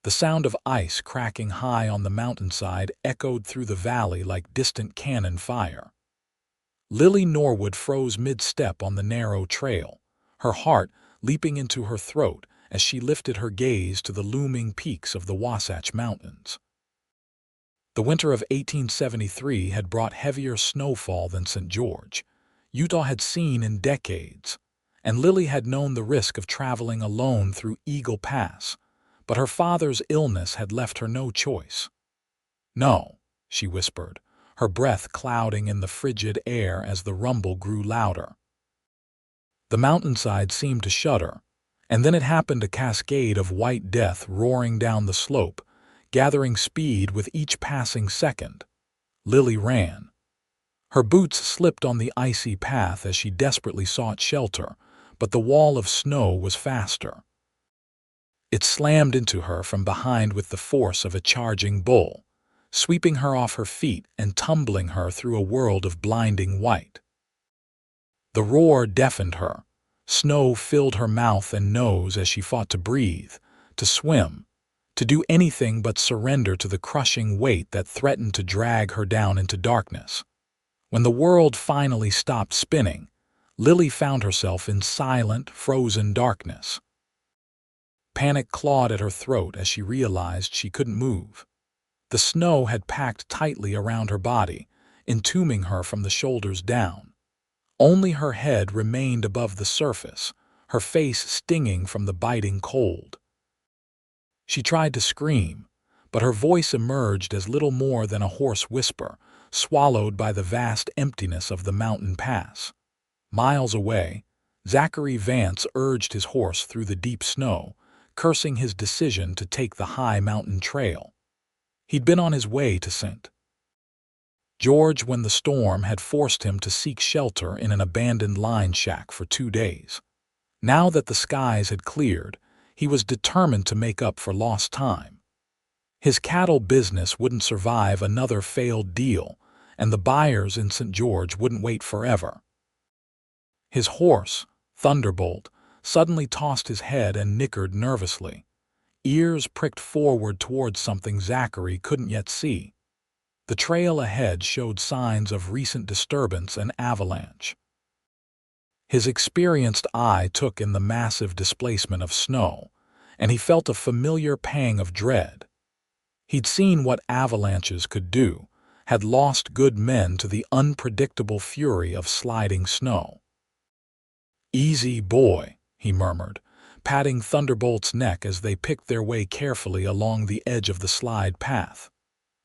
The sound of ice cracking high on the mountainside echoed through the valley like distant cannon fire. Lily Norwood froze mid-step on the narrow trail, her heart leaping into her throat as she lifted her gaze to the looming peaks of the Wasatch Mountains. The winter of 1873 had brought heavier snowfall than St. George, Utah had seen in decades, and Lily had known the risk of traveling alone through Eagle Pass, but her father's illness had left her no choice. "No," she whispered, her breath clouding in the frigid air as the rumble grew louder. The mountainside seemed to shudder, and then it happened, a cascade of white death roaring down the slope, gathering speed with each passing second. Lily ran. Her boots slipped on the icy path as she desperately sought shelter, but the wall of snow was faster. It slammed into her from behind with the force of a charging bull, sweeping her off her feet and tumbling her through a world of blinding white. The roar deafened her. Snow filled her mouth and nose as she fought to breathe, to swim, to do anything but surrender to the crushing weight that threatened to drag her down into darkness. When the world finally stopped spinning, Lily found herself in silent, frozen darkness. Panic clawed at her throat as she realized she couldn't move. The snow had packed tightly around her body, entombing her from the shoulders down. Only her head remained above the surface, her face stinging from the biting cold. She tried to scream, but her voice emerged as little more than a hoarse whisper, swallowed by the vast emptiness of the mountain pass. Miles away, Zachary Vance urged his horse through the deep snow, cursing his decision to take the high mountain trail. He'd been on his way to St. George when the storm had forced him to seek shelter in an abandoned line shack for 2 days. Now that the skies had cleared, he was determined to make up for lost time. His cattle business wouldn't survive another failed deal, and the buyers in St. George wouldn't wait forever. His horse, Thunderbolt, suddenly tossed his head and nickered nervously. Ears pricked forward towards something Zachary couldn't yet see. The trail ahead showed signs of recent disturbance and avalanche. His experienced eye took in the massive displacement of snow, and he felt a familiar pang of dread. He'd seen what avalanches could do, had lost good men to the unpredictable fury of sliding snow. "Easy, boy," he murmured, patting Thunderbolt's neck as they picked their way carefully along the edge of the slide path.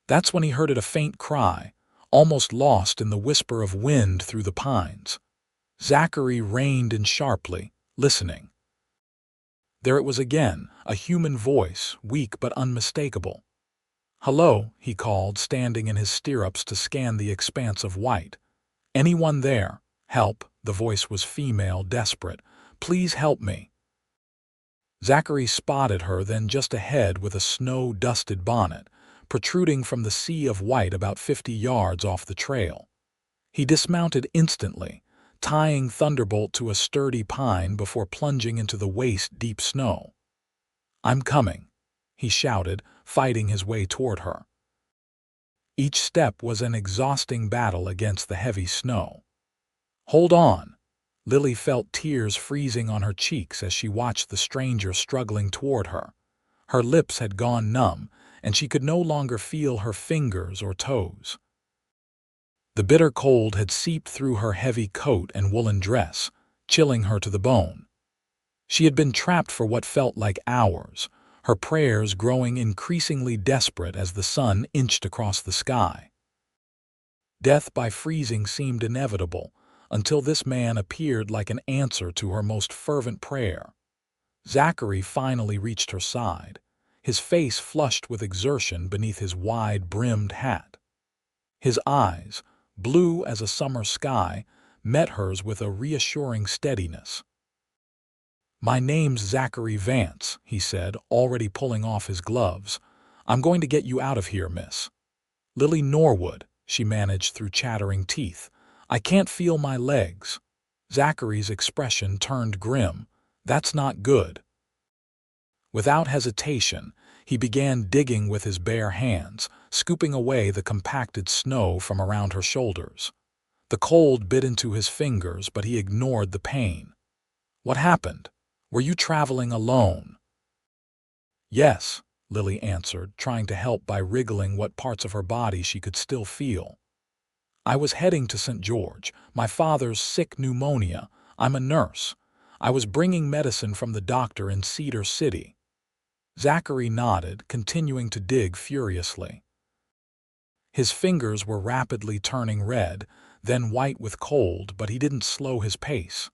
That's when he heard a faint cry, almost lost in the whisper of wind through the pines. Zachary reined in sharply, listening. There it was again, a human voice, weak but unmistakable. "Hello," he called, standing in his stirrups to scan the expanse of white. "Anyone there? Help," the voice was female, desperate. "Please help me." Zachary spotted her then just ahead with a snow-dusted bonnet, protruding from the sea of white about 50 yards off the trail. He dismounted instantly, tying Thunderbolt to a sturdy pine before plunging into the waist-deep snow. "I'm coming," he shouted, fighting his way toward her. Each step was an exhausting battle against the heavy snow. "Hold on!" Lily felt tears freezing on her cheeks as she watched the stranger struggling toward her. Her lips had gone numb, and she could no longer feel her fingers or toes. The bitter cold had seeped through her heavy coat and woolen dress, chilling her to the bone. She had been trapped for what felt like hours, her prayers growing increasingly desperate as the sun inched across the sky. Death by freezing seemed inevitable, until this man appeared like an answer to her most fervent prayer. Zachary finally reached her side, his face flushed with exertion beneath his wide-brimmed hat. His eyes, blue as a summer sky, met hers with a reassuring steadiness. "My name's Zachary Vance," he said, already pulling off his gloves. "I'm going to get you out of here, miss." "Lily Norwood," she managed through chattering teeth. "I can't feel my legs." Zachary's expression turned grim. "That's not good." Without hesitation, He began digging with his bare hands, scooping away the compacted snow from around her shoulders. The cold bit into his fingers, but he ignored the pain. "What happened? Were you traveling alone?" "Yes," Lily answered, trying to help by wriggling what parts of her body she could still feel. "I was heading to St. George. My father's sick pneumonia. I'm a nurse. I was bringing medicine from the doctor in Cedar City." Zachary nodded, continuing to dig furiously. His fingers were rapidly turning red, then white with cold, but he didn't slow his pace.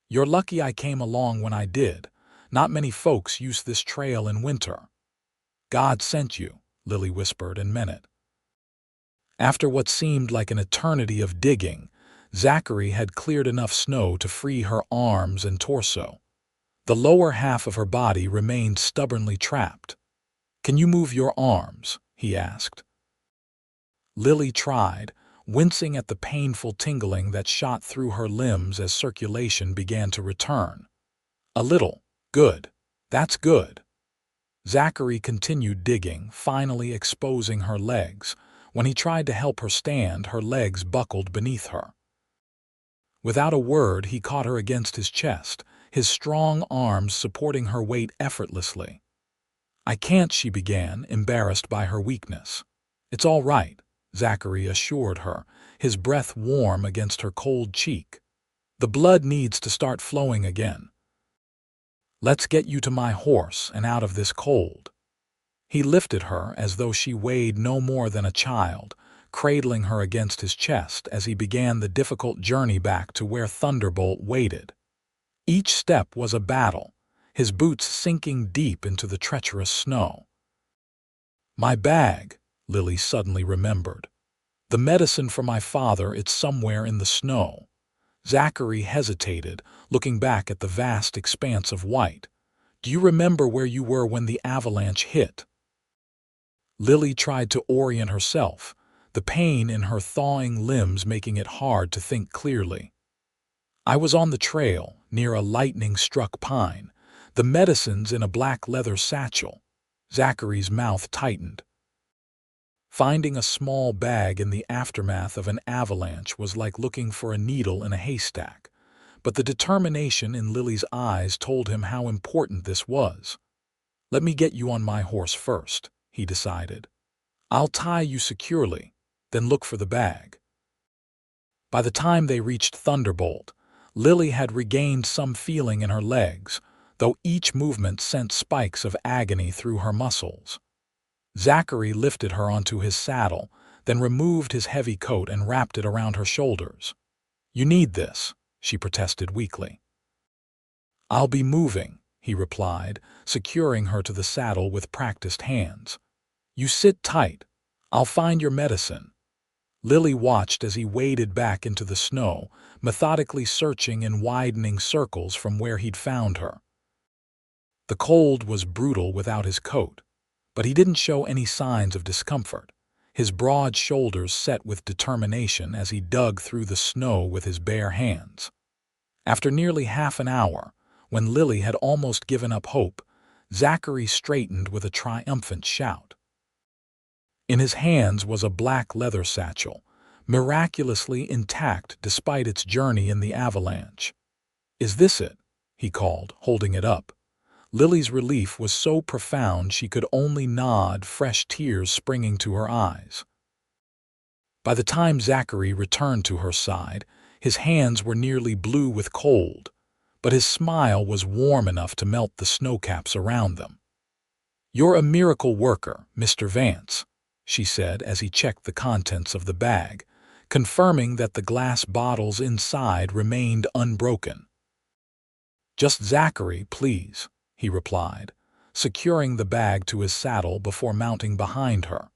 "You're lucky I came along when I did. Not many folks use this trail in winter." "God sent you," Lily whispered and meant it. After what seemed like an eternity of digging, Zachary had cleared enough snow to free her arms and torso. The lower half of her body remained stubbornly trapped. "Can you move your arms?" he asked. Lily tried, wincing at the painful tingling that shot through her limbs as circulation began to return. "A little. Good. That's good." Zachary continued digging, finally exposing her legs. When he tried to help her stand, her legs buckled beneath her. Without a word, he caught her against his chest, his strong arms supporting her weight effortlessly. "I can't," she began, embarrassed by her weakness. "It's all right," Zachary assured her, his breath warm against her cold cheek. "The blood needs to start flowing again. Let's get you to my horse and out of this cold." He lifted her as though she weighed no more than a child, cradling her against his chest as he began the difficult journey back to where Thunderbolt waited. Each step was a battle, his boots sinking deep into the treacherous snow. "My bag," Lily suddenly remembered. "The medicine for my father, it's somewhere in the snow." Zachary hesitated, looking back at the vast expanse of white. "Do you remember where you were when the avalanche hit?" Lily tried to orient herself, the pain in her thawing limbs making it hard to think clearly. "I was on the trail, near a lightning-struck pine. The medicine's in a black leather satchel." Zachary's mouth tightened. Finding a small bag in the aftermath of an avalanche was like looking for a needle in a haystack, but the determination in Lily's eyes told him how important this was. "Let me get you on my horse first," he decided. "I'll tie you securely, then look for the bag." By the time they reached Thunderbolt, Lily had regained some feeling in her legs, though each movement sent spikes of agony through her muscles. Zachary lifted her onto his saddle, then removed his heavy coat and wrapped it around her shoulders. "You need this," she protested weakly. "I'll be moving," he replied, securing her to the saddle with practiced hands. "You sit tight. I'll find your medicine." Lily watched as he waded back into the snow, methodically searching in widening circles from where he'd found her. The cold was brutal without his coat, but he didn't show any signs of discomfort, his broad shoulders set with determination as he dug through the snow with his bare hands. After nearly half an hour, when Lily had almost given up hope, Zachary straightened with a triumphant shout. In his hands was a black leather satchel, miraculously intact despite its journey in the avalanche. "Is this it?" he called, holding it up. Lily's relief was so profound she could only nod, fresh tears springing to her eyes. By the time Zachary returned to her side, his hands were nearly blue with cold, but his smile was warm enough to melt the snowcaps around them. "You're a miracle worker, Mr. Vance," she said as he checked the contents of the bag, confirming that the glass bottles inside remained unbroken. "Just Zachary, please," he replied, securing the bag to his saddle before mounting behind her.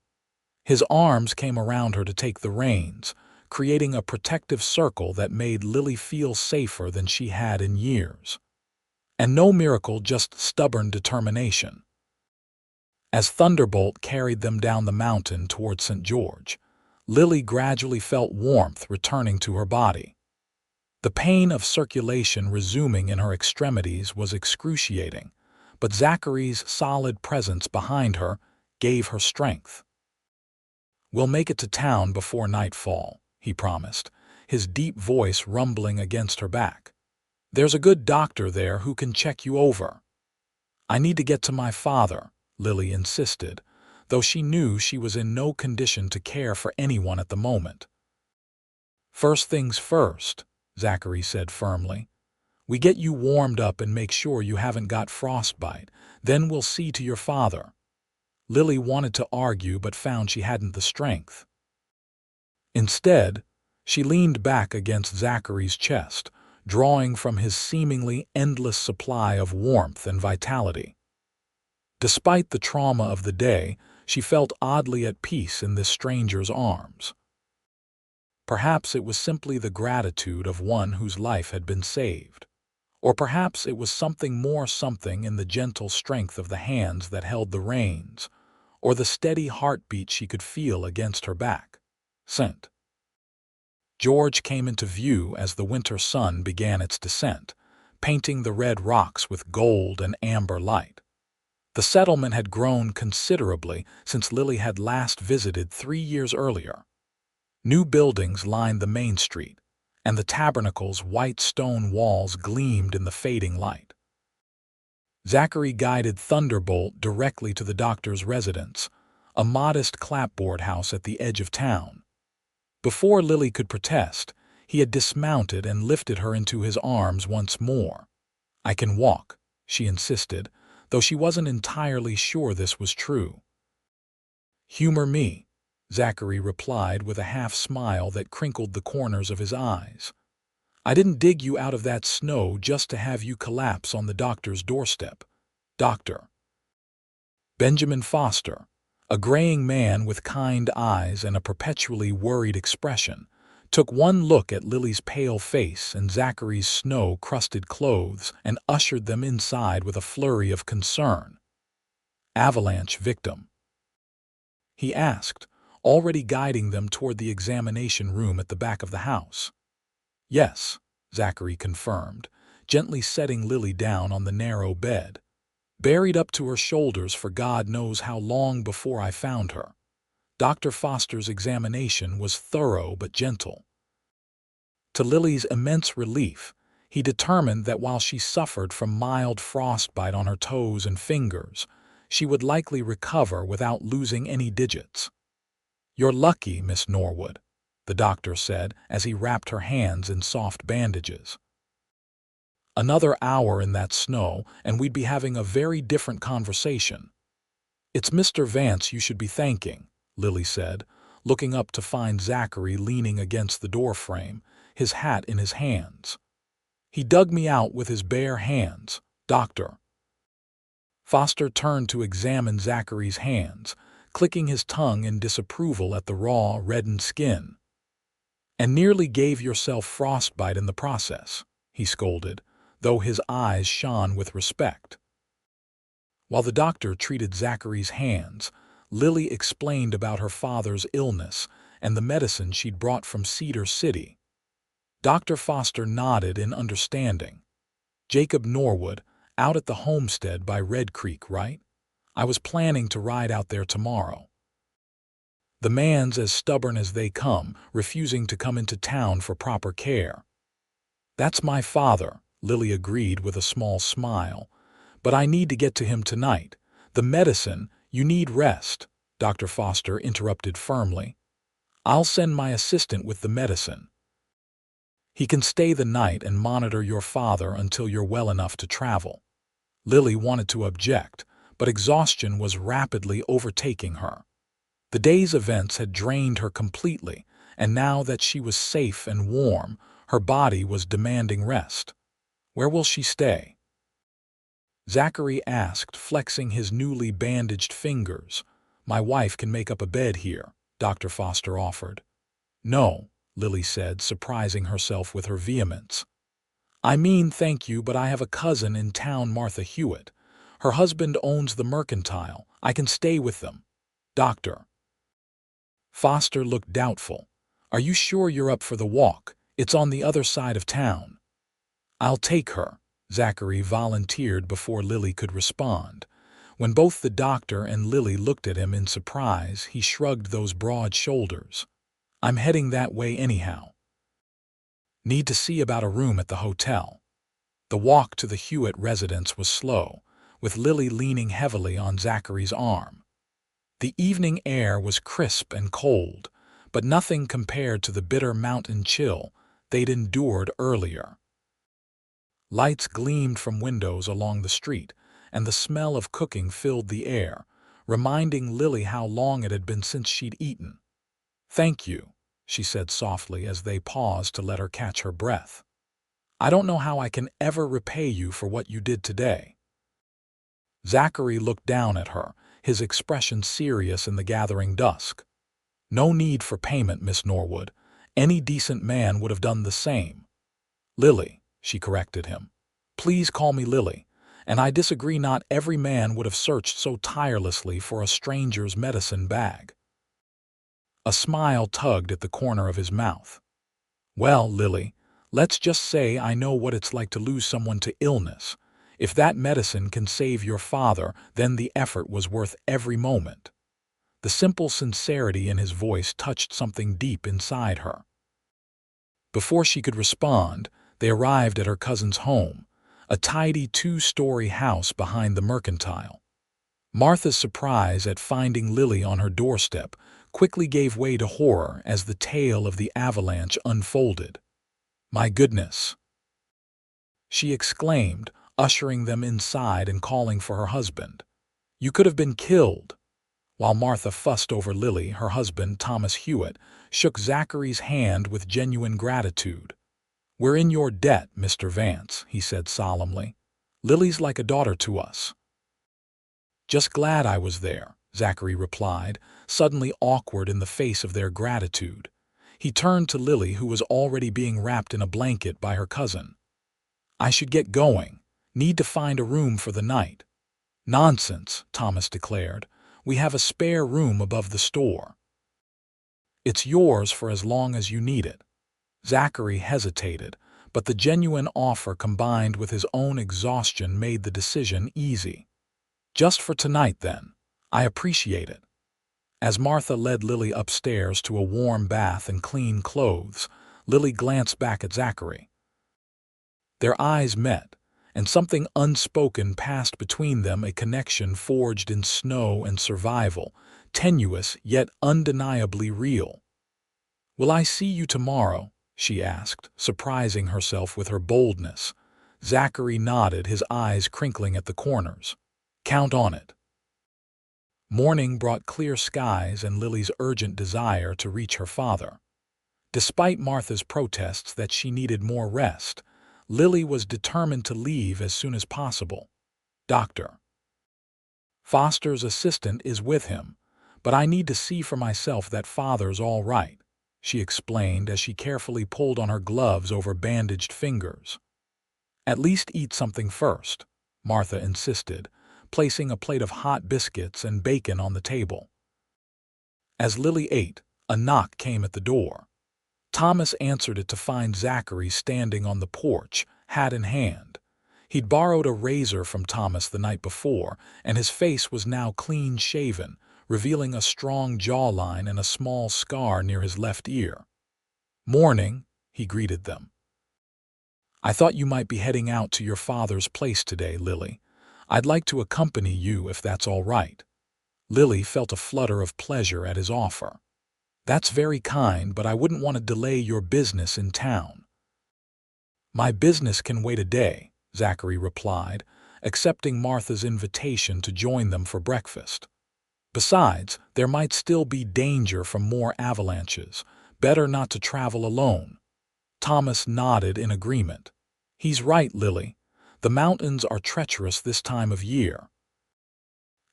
His arms came around her to take the reins, creating a protective circle that made Lily feel safer than she had in years. And no miracle, just stubborn determination. As Thunderbolt carried them down the mountain toward St. George, Lily gradually felt warmth returning to her body. The pain of circulation resuming in her extremities was excruciating, but Zachary's solid presence behind her gave her strength. "We'll make it to town before nightfall," he promised, his deep voice rumbling against her back. "There's a good doctor there who can check you over." "I need to get to my father," Lily insisted, though she knew she was in no condition to care for anyone at the moment. "First things first," Zachary said firmly. "We get you warmed up and make sure you haven't got frostbite. Then we'll see to your father." Lily wanted to argue but found she hadn't the strength. Instead, she leaned back against Zachary's chest, drawing from his seemingly endless supply of warmth and vitality. Despite the trauma of the day, she felt oddly at peace in this stranger's arms. Perhaps it was simply the gratitude of one whose life had been saved. Or perhaps it was something more, something in the gentle strength of the hands that held the reins, or the steady heartbeat she could feel against her back. Scent. George came into view as the winter sun began its descent, painting the red rocks with gold and amber light. The settlement had grown considerably since Lily had last visited 3 years earlier. New buildings lined the main street, and the tabernacle's white stone walls gleamed in the fading light. Zachary guided Thunderbolt directly to the doctor's residence, a modest clapboard house at the edge of town. Before Lily could protest, he had dismounted and lifted her into his arms once more. "I can walk," she insisted, though she wasn't entirely sure this was true. "Humor me," Zachary replied with a half-smile that crinkled the corners of his eyes. "I didn't dig you out of that snow just to have you collapse on the doctor's doorstep. Doctor." Benjamin Foster, a graying man with kind eyes and a perpetually worried expression, took one look at Lily's pale face and Zachary's snow-crusted clothes and ushered them inside with a flurry of concern. "Avalanche victim?" he asked, already guiding them toward the examination room at the back of the house. "Yes," Zachary confirmed, gently setting Lily down on the narrow bed. "Buried up to her shoulders for God knows how long before I found her." Dr. Foster's examination was thorough but gentle. To Lily's immense relief, he determined that while she suffered from mild frostbite on her toes and fingers, she would likely recover without losing any digits. "You're lucky, Miss Norwood," the doctor said as he wrapped her hands in soft bandages. "Another hour in that snow, and we'd be having a very different conversation." "It's Mr. Vance you should be thanking," Lily said, looking up to find Zachary leaning against the doorframe, his hat in his hands. "He dug me out with his bare hands, Doctor." Foster turned to examine Zachary's hands, clicking his tongue in disapproval at the raw, reddened skin. "And nearly gave yourself frostbite in the process," he scolded, though his eyes shone with respect. While the doctor treated Zachary's hands, Lily explained about her father's illness and the medicine she'd brought from Cedar City. Dr. Foster nodded in understanding. "Jacob Norwood, out at the homestead by Red Creek, right? I was planning to ride out there tomorrow." "The man's as stubborn as they come, refusing to come into town for proper care." "That's my father," Lily agreed with a small smile. "But I need to get to him tonight. The medicine, you need rest," Dr. Foster interrupted firmly. "I'll send my assistant with the medicine. He can stay the night and monitor your father until you're well enough to travel." Lily wanted to object, but exhaustion was rapidly overtaking her. The day's events had drained her completely, and now that she was safe and warm, her body was demanding rest. "Where will she stay?" Zachary asked, flexing his newly bandaged fingers. "My wife can make up a bed here," Dr. Foster offered. "No," Lily said, surprising herself with her vehemence. "I mean, thank you, but I have a cousin in town, Martha Hewitt. Her husband owns the mercantile. I can stay with them." "Doctor." Foster looked doubtful. "Are you sure you're up for the walk? It's on the other side of town." "I'll take her," Zachary volunteered before Lily could respond. When both the doctor and Lily looked at him in surprise, he shrugged those broad shoulders. "I'm heading that way anyhow. Need to see about a room at the hotel." The walk to the Hewitt residence was slow, with Lily leaning heavily on Zachary's arm. The evening air was crisp and cold, but nothing compared to the bitter mountain chill they'd endured earlier. Lights gleamed from windows along the street, and the smell of cooking filled the air, reminding Lily how long it had been since she'd eaten. "Thank you," she said softly as they paused to let her catch her breath. "I don't know how I can ever repay you for what you did today." Zachary looked down at her, his expression serious in the gathering dusk. "No need for payment, Miss Norwood. Any decent man would have done the same." "Lily," she corrected him. "Please call me Lily. And I disagree, not every man would have searched so tirelessly for a stranger's medicine bag." A smile tugged at the corner of his mouth. "Well, Lily, let's just say I know what it's like to lose someone to illness. If that medicine can save your father, then the effort was worth every moment." The simple sincerity in his voice touched something deep inside her. Before she could respond, they arrived at her cousin's home, a tidy two-story house behind the mercantile. Martha's surprise at finding Lily on her doorstep quickly gave way to horror as the tale of the Avalanche unfolded. "My goodness!" she exclaimed, ushering them inside and calling for her husband. "You could have been killed." While Martha fussed over Lily, her husband, Thomas Hewitt, shook Zachary's hand with genuine gratitude. "We're in your debt, Mr. Vance," he said solemnly. "Lily's like a daughter to us." "Just glad I was there," Zachary replied, suddenly awkward in the face of their gratitude. He turned to Lily, who was already being wrapped in a blanket by her cousin. "I should get going. Need to find a room for the night." "Nonsense," Thomas declared. "We have a spare room above the store. It's yours for as long as you need it." Zachary hesitated, but the genuine offer combined with his own exhaustion made the decision easy. "Just for tonight, then. I appreciate it." As Martha led Lily upstairs to a warm bath and clean clothes, Lily glanced back at Zachary. Their eyes met, and something unspoken passed between them, a connection forged in snow and survival, tenuous yet undeniably real. "Will I see you tomorrow?" she asked, surprising herself with her boldness. Zachary nodded, his eyes crinkling at the corners. "Count on it." Morning brought clear skies and Lily's urgent desire to reach her father. Despite Martha's protests that she needed more rest, Lily was determined to leave as soon as possible. "Dr. Foster's assistant is with him, but I need to see for myself that father's all right," she explained as she carefully pulled on her gloves over bandaged fingers. "At least eat something first," Martha insisted, placing a plate of hot biscuits and bacon on the table. As Lily ate, a knock came at the door. Thomas answered it to find Zachary standing on the porch, hat in hand. He'd borrowed a razor from Thomas the night before, and his face was now clean-shaven, revealing a strong jawline and a small scar near his left ear. "Morning," he greeted them. "I thought you might be heading out to your father's place today, Lily. I'd like to accompany you if that's all right." Lily felt a flutter of pleasure at his offer. "That's very kind, but I wouldn't want to delay your business in town." "My business can wait a day," Zachary replied, accepting Martha's invitation to join them for breakfast. "Besides, there might still be danger from more avalanches. Better not to travel alone." Thomas nodded in agreement. "He's right, Lily. The mountains are treacherous this time of year."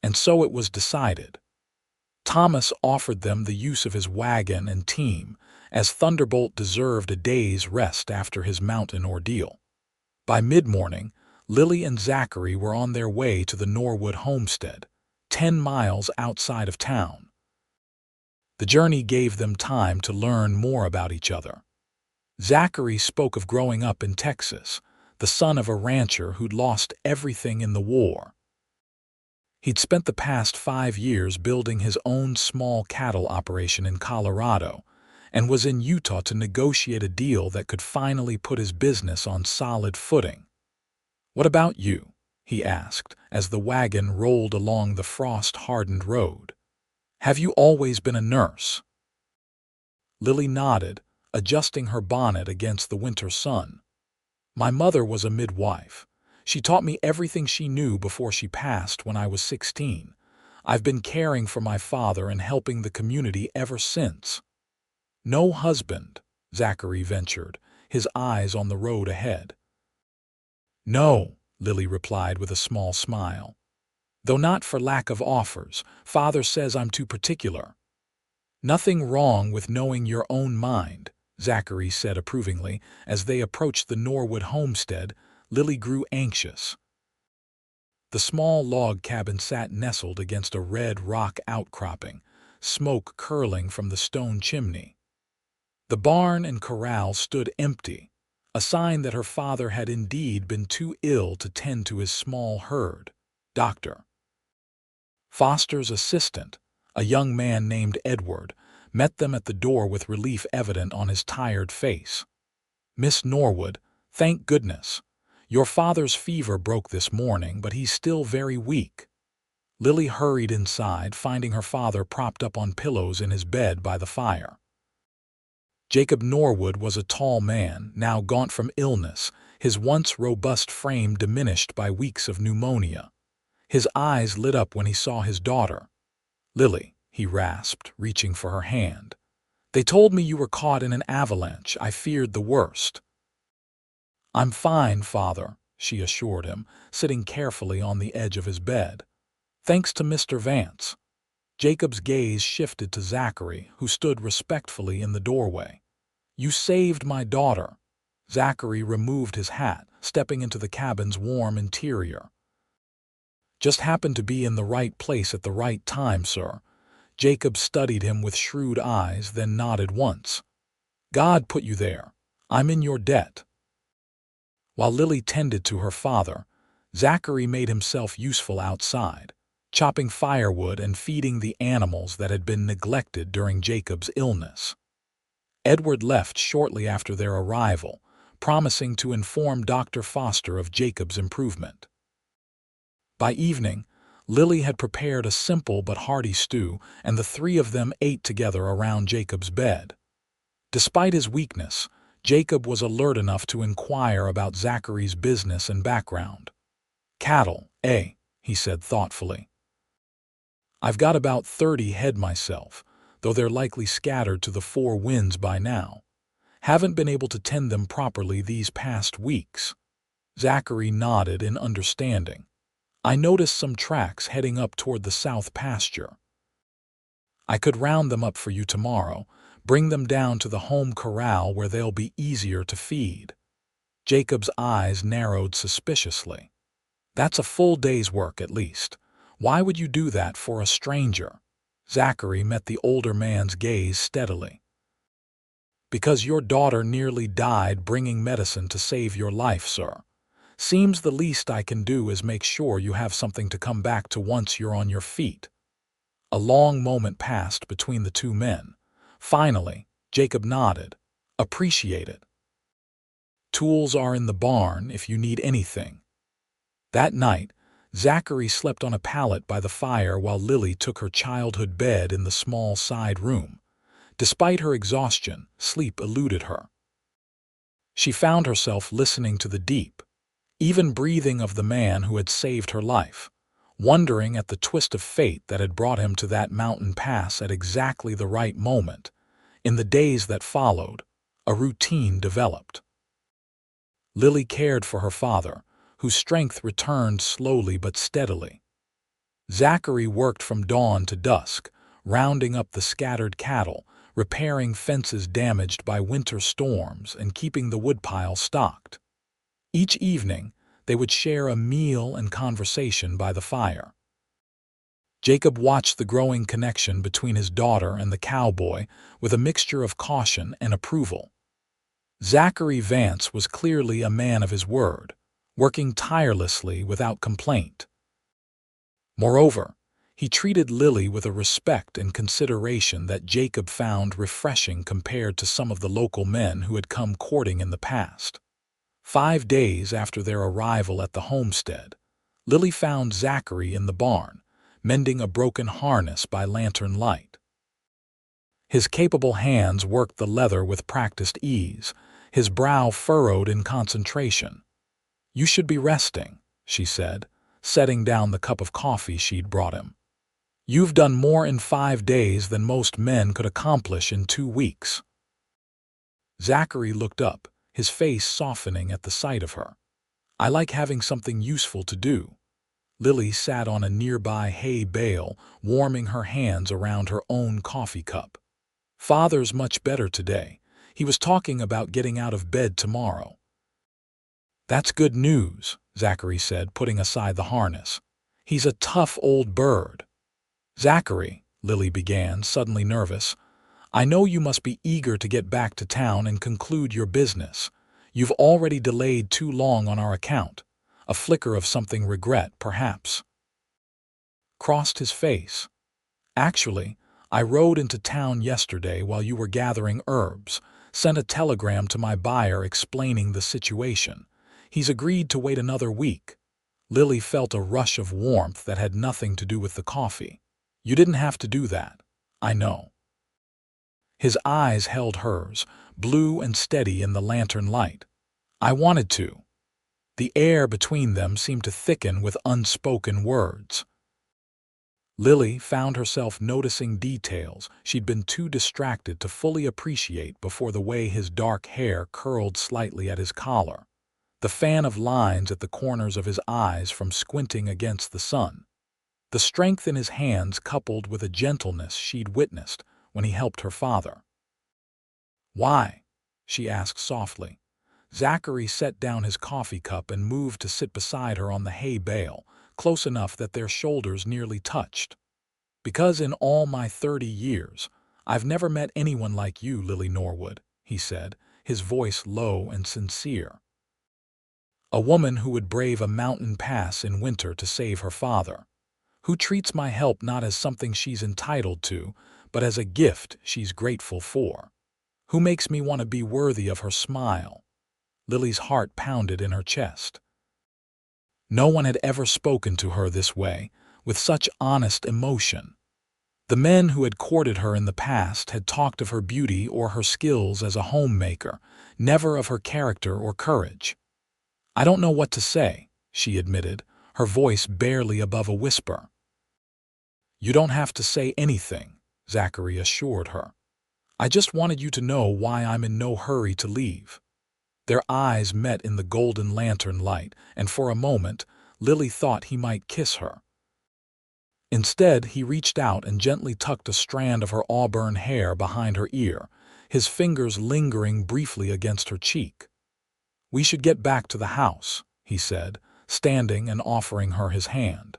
And so it was decided. Thomas offered them the use of his wagon and team, as Thunderbolt deserved a day's rest after his mountain ordeal. By mid-morning, Lily and Zachary were on their way to the Norwood homestead, 10 miles outside of town. The journey gave them time to learn more about each other. Zachary spoke of growing up in Texas, the son of a rancher who'd lost everything in the war. He'd spent the past 5 years building his own small cattle operation in Colorado and was in Utah to negotiate a deal that could finally put his business on solid footing. "What about you?" he asked as the wagon rolled along the frost-hardened road. "Have you always been a nurse?" Lily nodded, adjusting her bonnet against the winter sun. "My mother was a midwife. She taught me everything she knew before she passed when I was 16. I've been caring for my father and helping the community ever since." "No husband," Zachary ventured, his eyes on the road ahead. "No," Lily replied with a small smile. "Though not for lack of offers. Father says I'm too particular." "Nothing wrong with knowing your own mind," Zachary said approvingly. As they approached the Norwood homestead, Lily grew anxious. The small log cabin sat nestled against a red rock outcropping, smoke curling from the stone chimney. The barn and corral stood empty, a sign that her father had indeed been too ill to tend to his small herd. Dr. Foster's assistant, a young man named Edward, met them at the door with relief evident on his tired face. "Miss Norwood, thank goodness. Your father's fever broke this morning, but he's still very weak." Lily hurried inside, finding her father propped up on pillows in his bed by the fire. Jacob Norwood was a tall man, now gaunt from illness, his once robust frame diminished by weeks of pneumonia. His eyes lit up when he saw his daughter. "Lily," he rasped, reaching for her hand. "They told me you were caught in an avalanche. I feared the worst." "I'm fine, Father," she assured him, sitting carefully on the edge of his bed. "Thanks to Mr. Vance." Jacob's gaze shifted to Zachary, who stood respectfully in the doorway. "You saved my daughter." Zachary removed his hat, stepping into the cabin's warm interior. "Just happened to be in the right place at the right time, sir." Jacob studied him with shrewd eyes, then nodded once. "God put you there. I'm in your debt." While Lily tended to her father, Zachary made himself useful outside, chopping firewood and feeding the animals that had been neglected during Jacob's illness. Edward left shortly after their arrival, promising to inform Dr. Foster of Jacob's improvement. By evening, Lily had prepared a simple but hearty stew, and the three of them ate together around Jacob's bed. Despite his weakness, Jacob was alert enough to inquire about Zachary's business and background. "Cattle, eh?" he said thoughtfully. "I've got about 30 head myself, though they're likely scattered to the four winds by now. Haven't been able to tend them properly these past weeks." Zachary nodded in understanding. "I noticed some tracks heading up toward the south pasture. I could round them up for you tomorrow, bring them down to the home corral where they'll be easier to feed." Jacob's eyes narrowed suspiciously. "That's a full day's work at least. Why would you do that for a stranger?" Zachary met the older man's gaze steadily. "Because your daughter nearly died bringing medicine to save your life, sir. Seems the least I can do is make sure you have something to come back to once you're on your feet." A long moment passed between the two men. Finally, Jacob nodded. "Appreciate it. Tools are in the barn if you need anything." That night, Zachary slept on a pallet by the fire while Lily took her childhood bed in the small side room. Despite her exhaustion, sleep eluded her. She found herself listening to the deep, even breathing of the man who had saved her life, wondering at the twist of fate that had brought him to that mountain pass at exactly the right moment. In the days that followed, a routine developed. Lily cared for her father, whose strength returned slowly but steadily. Zachary worked from dawn to dusk, rounding up the scattered cattle, repairing fences damaged by winter storms, and keeping the woodpile stocked. Each evening, they would share a meal and conversation by the fire. Jacob watched the growing connection between his daughter and the cowboy with a mixture of caution and approval. Zachary Vance was clearly a man of his word, working tirelessly without complaint. Moreover, he treated Lily with a respect and consideration that Jacob found refreshing compared to some of the local men who had come courting in the past. 5 days after their arrival at the homestead, Lily found Zachary in the barn, mending a broken harness by lantern light. His capable hands worked the leather with practiced ease, his brow furrowed in concentration. "You should be resting," she said, setting down the cup of coffee she'd brought him. "You've done more in 5 days than most men could accomplish in 2 weeks." Zachary looked up, his face softening at the sight of her. "I like having something useful to do." Lily sat on a nearby hay bale, warming her hands around her own coffee cup. "Father's much better today. He was talking about getting out of bed tomorrow." "That's good news," Zachary said, putting aside the harness. "He's a tough old bird." "Zachary," Lily began, suddenly nervous, "I know you must be eager to get back to town and conclude your business. You've already delayed too long on our account." A flicker of something regret, perhaps, crossed his face. "Actually, I rode into town yesterday while you were gathering herbs, sent a telegram to my buyer explaining the situation. He's agreed to wait another week." Lily felt a rush of warmth that had nothing to do with the coffee. "You didn't have to do that. I know." His eyes held hers, blue and steady in the lantern light. "I wanted to." The air between them seemed to thicken with unspoken words. Lily found herself noticing details she'd been too distracted to fully appreciate before: the way his dark hair curled slightly at his collar, the fan of lines at the corners of his eyes from squinting against the sun, the strength in his hands coupled with a gentleness she'd witnessed when he helped her father. "Why?" she asked softly. Zachary set down his coffee cup and moved to sit beside her on the hay bale, close enough that their shoulders nearly touched. "Because in all my 30 years, I've never met anyone like you, Lily Norwood," he said, his voice low and sincere. "A woman who would brave a mountain pass in winter to save her father. Who treats my help not as something she's entitled to, but as a gift she's grateful for. Who makes me want to be worthy of her smile." Lily's heart pounded in her chest. No one had ever spoken to her this way, with such honest emotion. The men who had courted her in the past had talked of her beauty or her skills as a homemaker, never of her character or courage. "I don't know what to say," she admitted, her voice barely above a whisper. "You don't have to say anything," Zachary assured her. "I just wanted you to know why I'm in no hurry to leave." Their eyes met in the golden lantern light, and for a moment, Lily thought he might kiss her. Instead, he reached out and gently tucked a strand of her auburn hair behind her ear, his fingers lingering briefly against her cheek. "We should get back to the house," he said, standing and offering her his hand.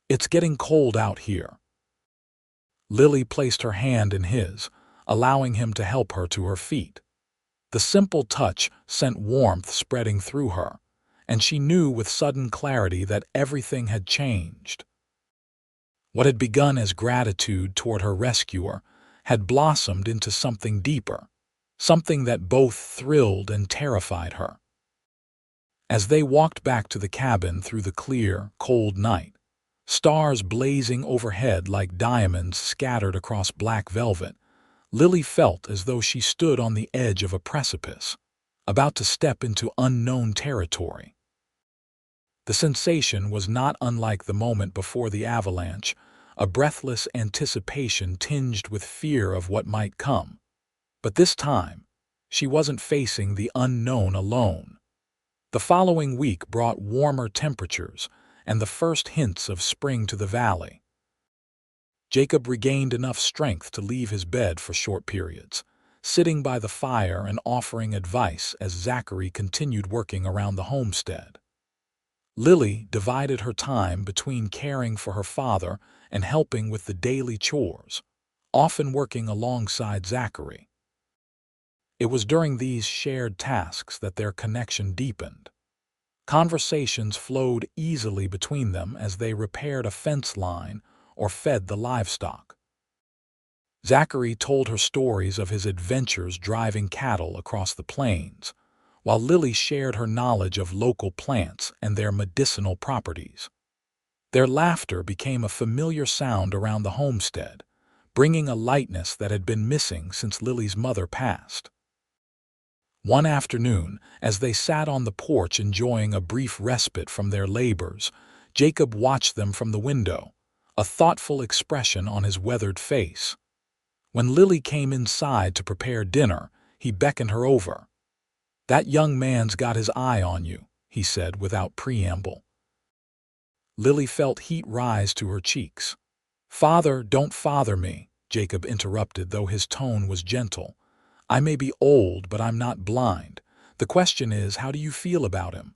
"It's getting cold out here." Lily placed her hand in his, allowing him to help her to her feet. The simple touch sent warmth spreading through her, and she knew with sudden clarity that everything had changed. What had begun as gratitude toward her rescuer had blossomed into something deeper, something that both thrilled and terrified her. As they walked back to the cabin through the clear, cold night, stars blazing overhead like diamonds scattered across black velvet, Lily felt as though she stood on the edge of a precipice, about to step into unknown territory. The sensation was not unlike the moment before the avalanche, a breathless anticipation tinged with fear of what might come. But this time, she wasn't facing the unknown alone. The following week brought warmer temperatures and the first hints of spring to the valley. Jacob regained enough strength to leave his bed for short periods, sitting by the fire and offering advice as Zachary continued working around the homestead. Lily divided her time between caring for her father and helping with the daily chores, often working alongside Zachary. It was during these shared tasks that their connection deepened. Conversations flowed easily between them as they repaired a fence line or fed the livestock. Zachary told her stories of his adventures driving cattle across the plains, while Lily shared her knowledge of local plants and their medicinal properties. Their laughter became a familiar sound around the homestead, bringing a lightness that had been missing since Lily's mother passed. One afternoon, as they sat on the porch enjoying a brief respite from their labors, Jacob watched them from the window, a thoughtful expression on his weathered face. When Lily came inside to prepare dinner, he beckoned her over. "That young man's got his eye on you," he said without preamble. Lily felt heat rise to her cheeks. "Father, don't father me," Jacob interrupted, though his tone was gentle. "I may be old, but I'm not blind. The question is, how do you feel about him?"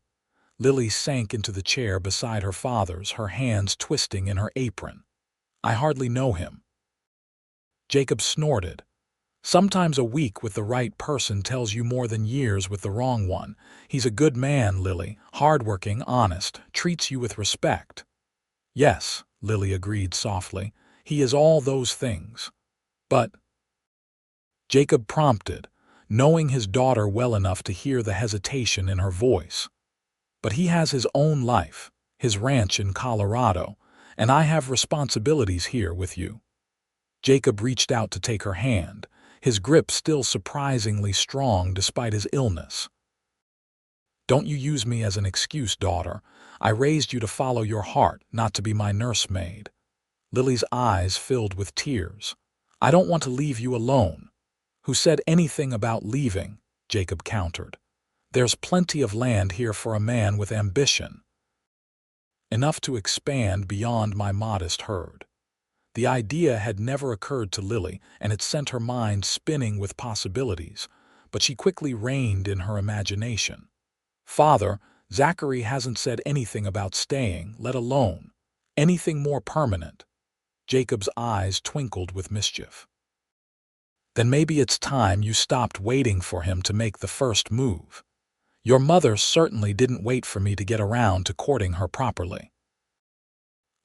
Lily sank into the chair beside her father's, her hands twisting in her apron. "I hardly know him." Jacob snorted. "Sometimes a week with the right person tells you more than years with the wrong one. He's a good man, Lily, hardworking, honest, treats you with respect." "Yes," Lily agreed softly, "he is all those things. But—" Jacob prompted, knowing his daughter well enough to hear the hesitation in her voice. "But he has his own life, his ranch in Colorado, and I have responsibilities here with you." Jacob reached out to take her hand, his grip still surprisingly strong despite his illness. "Don't you use me as an excuse, daughter. I raised you to follow your heart, not to be my nursemaid." Lily's eyes filled with tears. "I don't want to leave you alone." "Who said anything about leaving?" Jacob countered. "There's plenty of land here for a man with ambition. Enough to expand beyond my modest herd." The idea had never occurred to Lily, and it sent her mind spinning with possibilities, but she quickly reined in her imagination. "Father, Zachary hasn't said anything about staying, let alone anything more permanent." Jacob's eyes twinkled with mischief. "Then maybe it's time you stopped waiting for him to make the first move. Your mother certainly didn't wait for me to get around to courting her properly."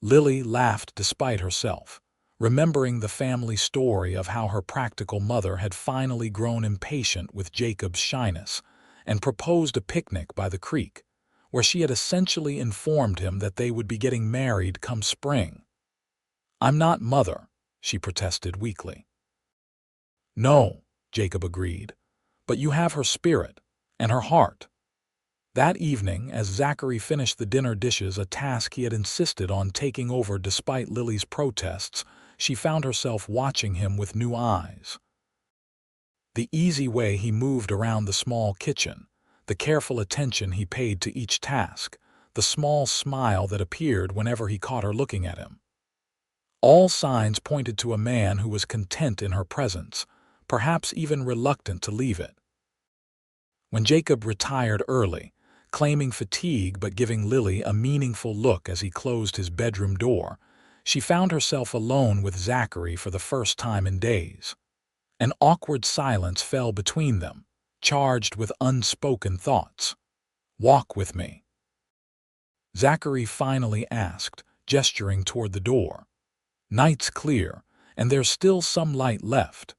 Lily laughed despite herself, remembering the family story of how her practical mother had finally grown impatient with Jacob's shyness and proposed a picnic by the creek, where she had essentially informed him that they would be getting married come spring. "I'm not mother," she protested weakly. "No," Jacob agreed, "but you have her spirit and her heart." That evening, as Zachary finished the dinner dishes, a task he had insisted on taking over despite Lily's protests, she found herself watching him with new eyes. The easy way he moved around the small kitchen, the careful attention he paid to each task, the small smile that appeared whenever he caught her looking at him. All signs pointed to a man who was content in her presence, perhaps even reluctant to leave it. When Jacob retired early, claiming fatigue but giving Lily a meaningful look as he closed his bedroom door, she found herself alone with Zachary for the first time in days. An awkward silence fell between them, charged with unspoken thoughts. "Walk with me," Zachary finally asked, gesturing toward the door. "Night's clear, and there's still some light left."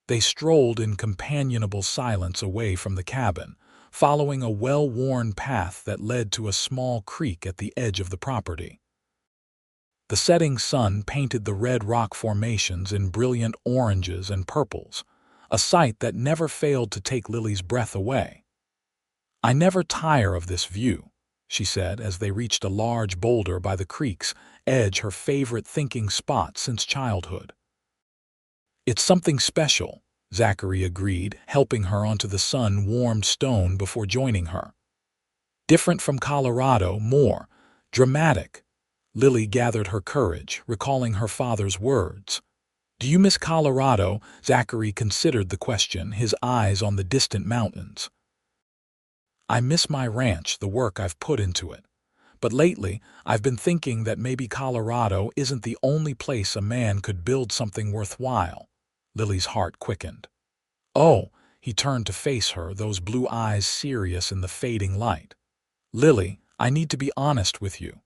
They strolled in companionable silence away from the cabin, following a well-worn path that led to a small creek at the edge of the property. The setting sun painted the red rock formations in brilliant oranges and purples, a sight that never failed to take Lily's breath away. "I never tire of this view," she said as they reached a large boulder by the creek's edge, her favorite thinking spot since childhood. "It's something special," Zachary agreed, helping her onto the sun-warmed stone before joining her. "Different from Colorado, more dramatic." Lily gathered her courage, recalling her father's words. "Do you miss Colorado?" Zachary considered the question, his eyes on the distant mountains. "I miss my ranch, the work I've put into it. But lately, I've been thinking that maybe Colorado isn't the only place a man could build something worthwhile." Lily's heart quickened. "Oh," He turned to face her, those blue eyes serious in the fading light. "Lily, I need to be honest with you.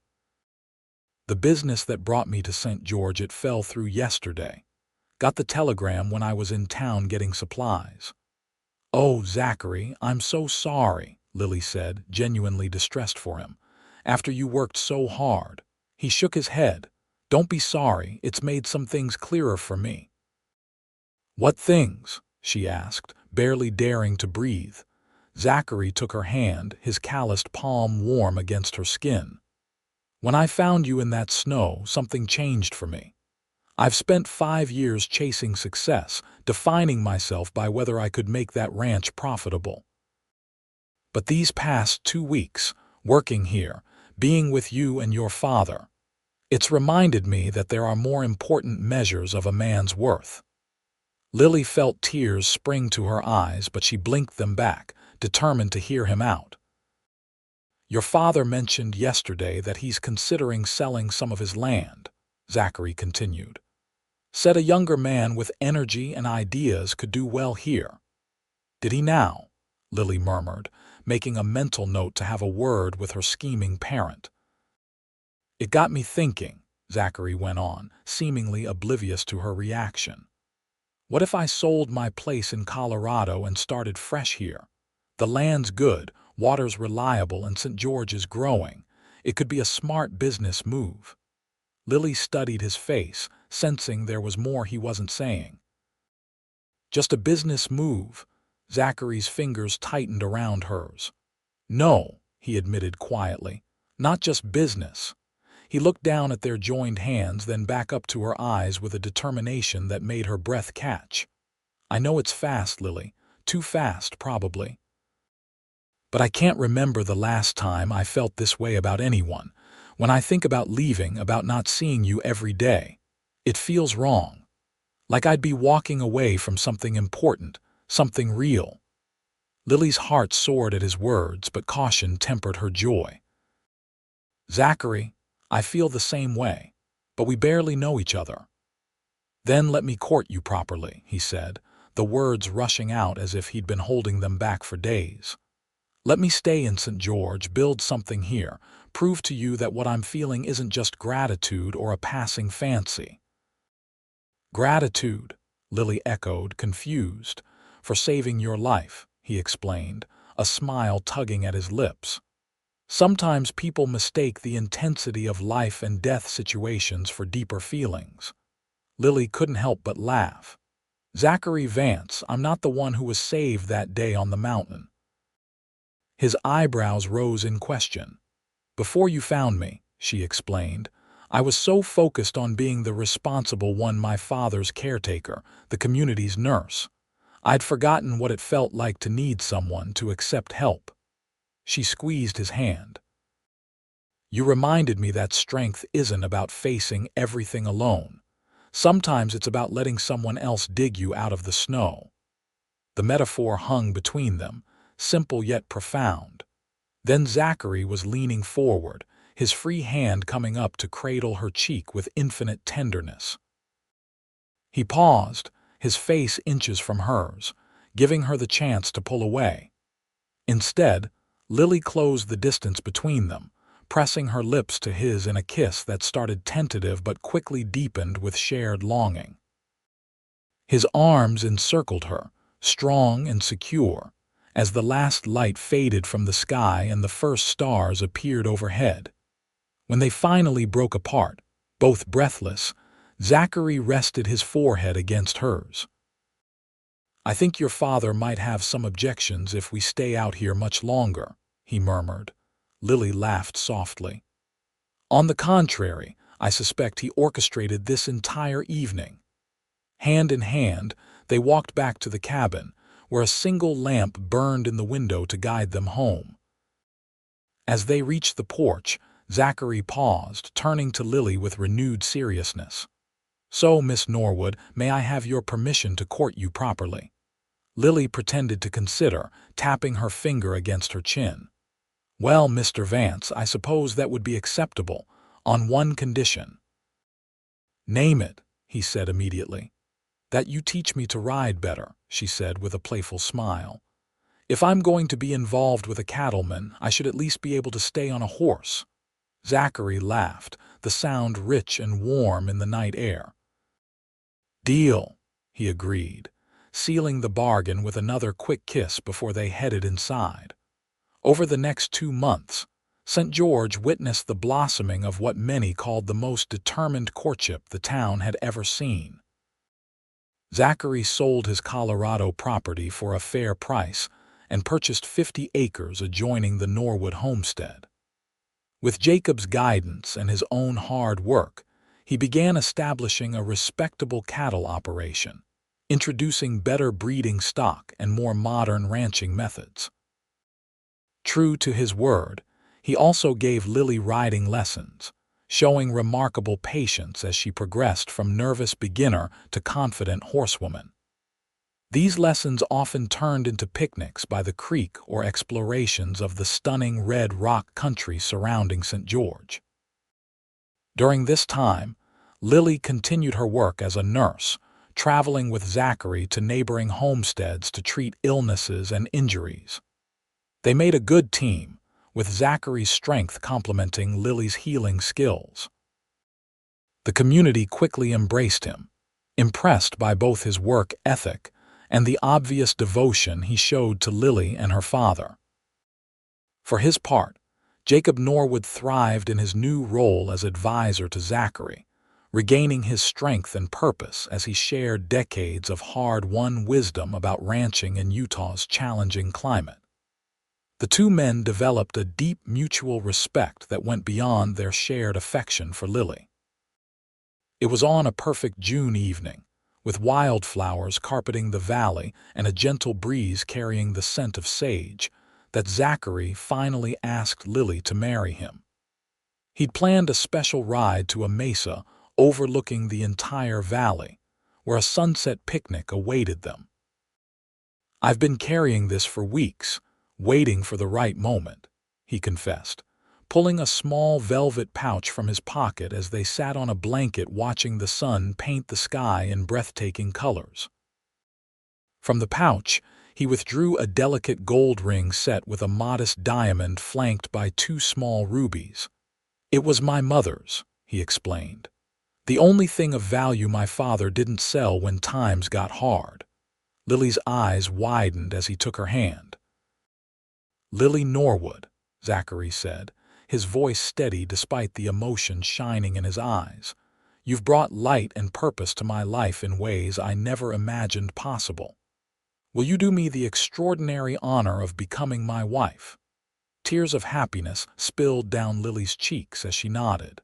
The business that brought me to St. George, it fell through yesterday. Got the telegram when I was in town getting supplies." "Oh, Zachary, I'm so sorry," Lily said, genuinely distressed for him. "After you worked so hard." He shook his head. "Don't be sorry, it's made some things clearer for me." "What things?" she asked, barely daring to breathe. Zachary took her hand, his calloused palm warm against her skin. "When I found you in that snow, something changed for me. I've spent 5 years chasing success, defining myself by whether I could make that ranch profitable. But these past 2 weeks, working here, being with you and your father, it's reminded me that there are more important measures of a man's worth." Lily felt tears spring to her eyes, but she blinked them back, determined to hear him out. "Your father mentioned yesterday that he's considering selling some of his land," Zachary continued. "Said a younger man with energy and ideas could do well here." "Did he now?" Lily murmured, making a mental note to have a word with her scheming parent. "It got me thinking," Zachary went on, seemingly oblivious to her reaction. "What if I sold my place in Colorado and started fresh here? The land's good, water's reliable, and St. George is growing. It could be a smart business move." Lily studied his face, sensing there was more he wasn't saying. "Just a business move?" Zachary's fingers tightened around hers. "No," he admitted quietly. "Not just business." He looked down at their joined hands, then back up to her eyes with a determination that made her breath catch. "I know it's fast, Lily. Too fast, probably. But I can't remember the last time I felt this way about anyone. When I think about leaving, about not seeing you every day, it feels wrong. Like I'd be walking away from something important, something real." Lily's heart soared at his words, but caution tempered her joy. "Zachary, I feel the same way, but we barely know each other." "Then let me court you properly," he said, the words rushing out as if he'd been holding them back for days. "Let me stay in St. George, build something here, prove to you that what I'm feeling isn't just gratitude or a passing fancy." "Gratitude," Lily echoed, confused. "For saving your life," he explained, a smile tugging at his lips. "Sometimes people mistake the intensity of life and death situations for deeper feelings." Lily couldn't help but laugh. "Zachary Vance, I'm not the one who was saved that day on the mountain." His eyebrows rose in question. "Before you found me," she explained, "I was so focused on being the responsible one, my father's caretaker, the community's nurse. I'd forgotten what it felt like to need someone, to accept help." She squeezed his hand. "You reminded me that strength isn't about facing everything alone. Sometimes it's about letting someone else dig you out of the snow." The metaphor hung between them, simple yet profound. Then Zachary was leaning forward, his free hand coming up to cradle her cheek with infinite tenderness. He paused, his face inches from hers, giving her the chance to pull away. Instead, Lily closed the distance between them, pressing her lips to his in a kiss that started tentative but quickly deepened with shared longing. His arms encircled her, strong and secure, as the last light faded from the sky and the first stars appeared overhead. When they finally broke apart, both breathless, Zachary rested his forehead against hers. "I think your father might have some objections if we stay out here much longer," he murmured. Lily laughed softly. "On the contrary, I suspect he orchestrated this entire evening." Hand in hand, they walked back to the cabin, where a single lamp burned in the window to guide them home. As they reached the porch, Zachary paused, turning to Lily with renewed seriousness. "So, Miss Norwood, may I have your permission to court you properly?" Lily pretended to consider, tapping her finger against her chin. "Well, Mr. Vance, I suppose that would be acceptable, on one condition." "Name it," he said immediately. "That you teach me to ride better," she said with a playful smile. "If I'm going to be involved with a cattleman, I should at least be able to stay on a horse." Zachary laughed, the sound rich and warm in the night air. "Deal," he agreed, sealing the bargain with another quick kiss before they headed inside. Over the next 2 months, St. George witnessed the blossoming of what many called the most determined courtship the town had ever seen. Zachary sold his Colorado property for a fair price and purchased 50 acres adjoining the Norwood homestead. With Jacob's guidance and his own hard work, he began establishing a respectable cattle operation, introducing better breeding stock and more modern ranching methods. True to his word, he also gave Lily riding lessons, showing remarkable patience as she progressed from nervous beginner to confident horsewoman. These lessons often turned into picnics by the creek or explorations of the stunning red rock country surrounding St. George. During this time, Lily continued her work as a nurse, traveling with Zachary to neighboring homesteads to treat illnesses and injuries. They made a good team, with Zachary's strength complementing Lily's healing skills. The community quickly embraced him, impressed by both his work ethic and the obvious devotion he showed to Lily and her father. For his part, Jacob Norwood thrived in his new role as advisor to Zachary, regaining his strength and purpose as he shared decades of hard-won wisdom about ranching in Utah's challenging climate. The two men developed a deep mutual respect that went beyond their shared affection for Lily. It was on a perfect June evening, with wildflowers carpeting the valley and a gentle breeze carrying the scent of sage, that Zachary finally asked Lily to marry him. He'd planned a special ride to a mesa overlooking the entire valley, where a sunset picnic awaited them. "I've been carrying this for weeks, waiting for the right moment," he confessed, pulling a small velvet pouch from his pocket as they sat on a blanket watching the sun paint the sky in breathtaking colors. From the pouch, he withdrew a delicate gold ring set with a modest diamond flanked by 2 small rubies. "It was my mother's," he explained. "The only thing of value my father didn't sell when times got hard." Lily's eyes widened as he took her hand. "Lily Norwood," Zachary said, his voice steady despite the emotion shining in his eyes. "You've brought light and purpose to my life in ways I never imagined possible. Will you do me the extraordinary honor of becoming my wife?" Tears of happiness spilled down Lily's cheeks as she nodded.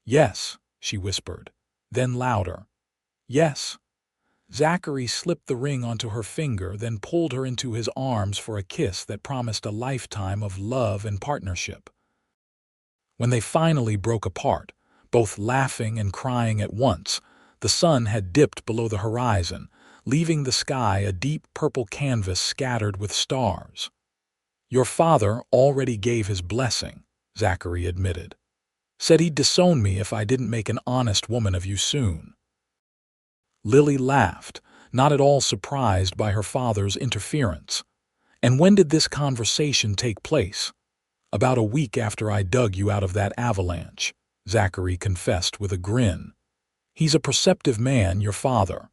"Yes," she whispered, then louder, "Yes." Zachary slipped the ring onto her finger, then pulled her into his arms for a kiss that promised a lifetime of love and partnership. When they finally broke apart, both laughing and crying at once, the sun had dipped below the horizon, leaving the sky a deep purple canvas scattered with stars. "Your father already gave his blessing," Zachary admitted. "Said he'd disown me if I didn't make an honest woman of you soon." Lily laughed, not at all surprised by her father's interference. "And when did this conversation take place?" "About a week after I dug you out of that avalanche," Zachary confessed with a grin. "He's a perceptive man, your father."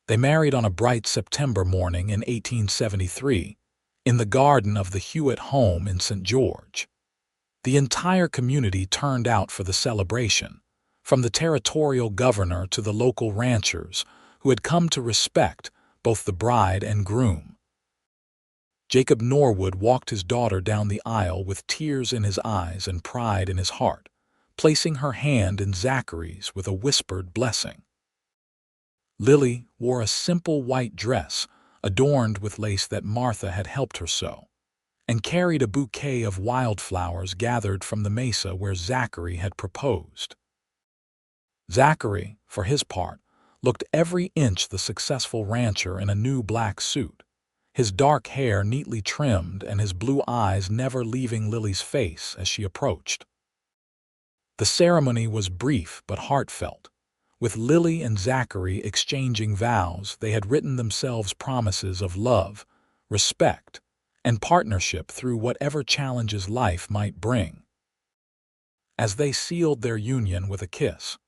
They married on a bright September morning in 1873, in the garden of the Hewitt home in St. George. The entire community turned out for the celebration, from the territorial governor to the local ranchers, who had come to respect both the bride and groom. Jacob Norwood walked his daughter down the aisle with tears in his eyes and pride in his heart, placing her hand in Zachary's with a whispered blessing. Lily wore a simple white dress, adorned with lace that Martha had helped her sew, and carried a bouquet of wildflowers gathered from the mesa where Zachary had proposed. Zachary, for his part, looked every inch the successful rancher in a new black suit, his dark hair neatly trimmed and his blue eyes never leaving Lily's face as she approached. The ceremony was brief but heartfelt, With Lily and Zachary exchanging vows, they had written themselves promises of love, respect, and partnership through whatever challenges life might bring. As they sealed their union with a kiss,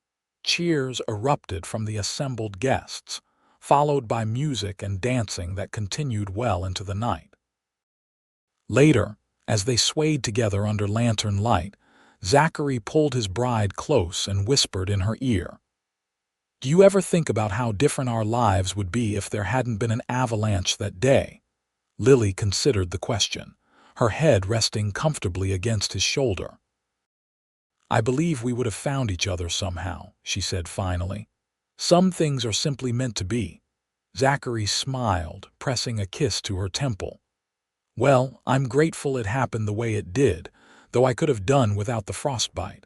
cheers erupted from the assembled guests, followed by music and dancing that continued well into the night. Later, as they swayed together under lantern light, Zachary pulled his bride close and whispered in her ear, "Do you ever think about how different our lives would be if there hadn't been an avalanche that day?" Lily considered the question, her head resting comfortably against his shoulder. "I believe we would have found each other somehow," she said finally. "Some things are simply meant to be." Zachary smiled, pressing a kiss to her temple. "Well, I'm grateful it happened the way it did, though I could have done without the frostbite."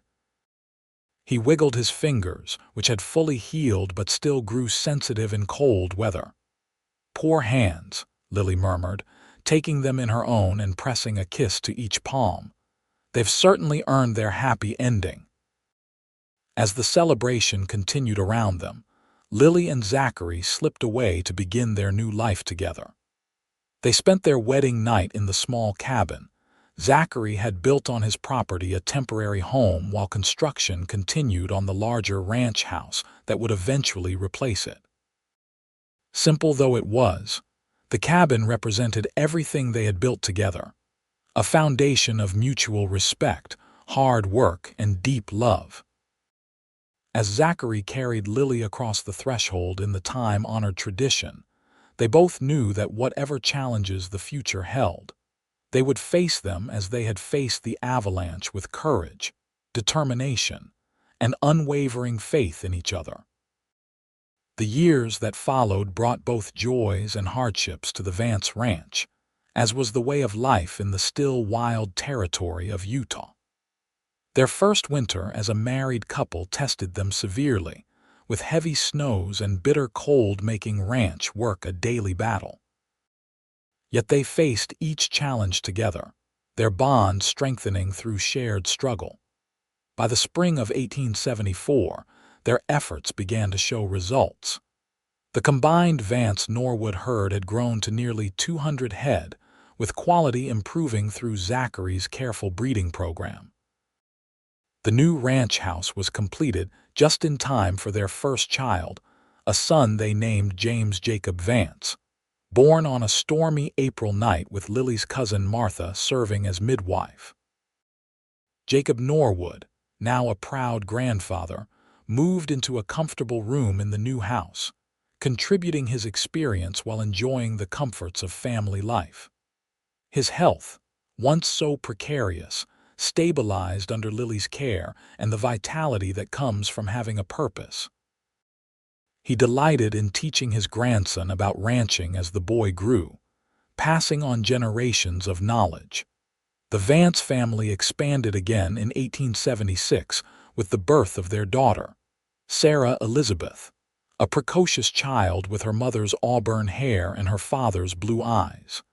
He wiggled his fingers, which had fully healed but still grew sensitive in cold weather. "Poor hands," Lily murmured, taking them in her own and pressing a kiss to each palm. "They've certainly earned their happy ending." As the celebration continued around them, Lily and Zachary slipped away to begin their new life together. They spent their wedding night in the small cabin. Zachary had built on his property a temporary home while construction continued on the larger ranch house that would eventually replace it. Simple though it was, the cabin represented everything they had built together: a foundation of mutual respect, hard work, and deep love. As Zachary carried Lily across the threshold in the time-honored tradition, they both knew that whatever challenges the future held, they would face them as they had faced the avalanche, with courage, determination, and unwavering faith in each other. The years that followed brought both joys and hardships to the Vance Ranch, as was the way of life in the still wild territory of Utah. Their first winter as a married couple tested them severely, with heavy snows and bitter cold making ranch work a daily battle. Yet they faced each challenge together, their bond strengthening through shared struggle. By the spring of 1874, their efforts began to show results. The combined Vance-Norwood herd had grown to nearly 200 head, with quality improving through Zachary's careful breeding program. The new ranch house was completed just in time for their first child, a son they named James Jacob Vance, born on a stormy April night with Lily's cousin Martha serving as midwife. Jacob Norwood, now a proud grandfather, moved into a comfortable room in the new house, contributing his experience while enjoying the comforts of family life. His health, once so precarious, stabilized under Lily's care and the vitality that comes from having a purpose. He delighted in teaching his grandson about ranching as the boy grew, passing on generations of knowledge. The Vance family expanded again in 1876 with the birth of their daughter, Sarah Elizabeth, a precocious child with her mother's auburn hair and her father's blue eyes.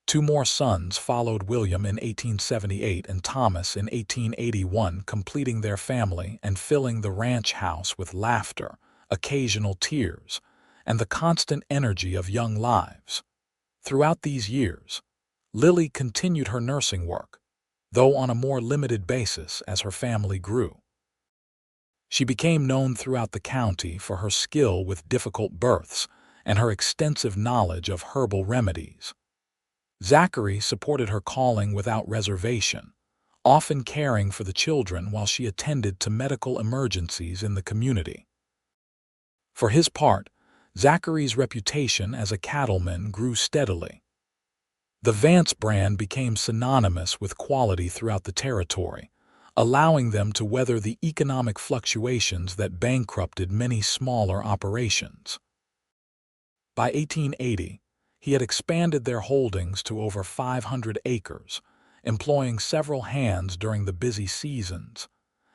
Two more sons followed, William in 1878 and Thomas in 1881, completing their family and filling the ranch house with laughter, occasional tears, and the constant energy of young lives. Throughout these years, Lily continued her nursing work, though on a more limited basis as her family grew. She became known throughout the county for her skill with difficult births and her extensive knowledge of herbal remedies. Zachary supported her calling without reservation, often caring for the children while she attended to medical emergencies in the community. For his part, Zachary's reputation as a cattleman grew steadily. The Vance brand became synonymous with quality throughout the territory, allowing them to weather the economic fluctuations that bankrupted many smaller operations. By 1880, he had expanded their holdings to over 500 acres, employing several hands during the busy seasons,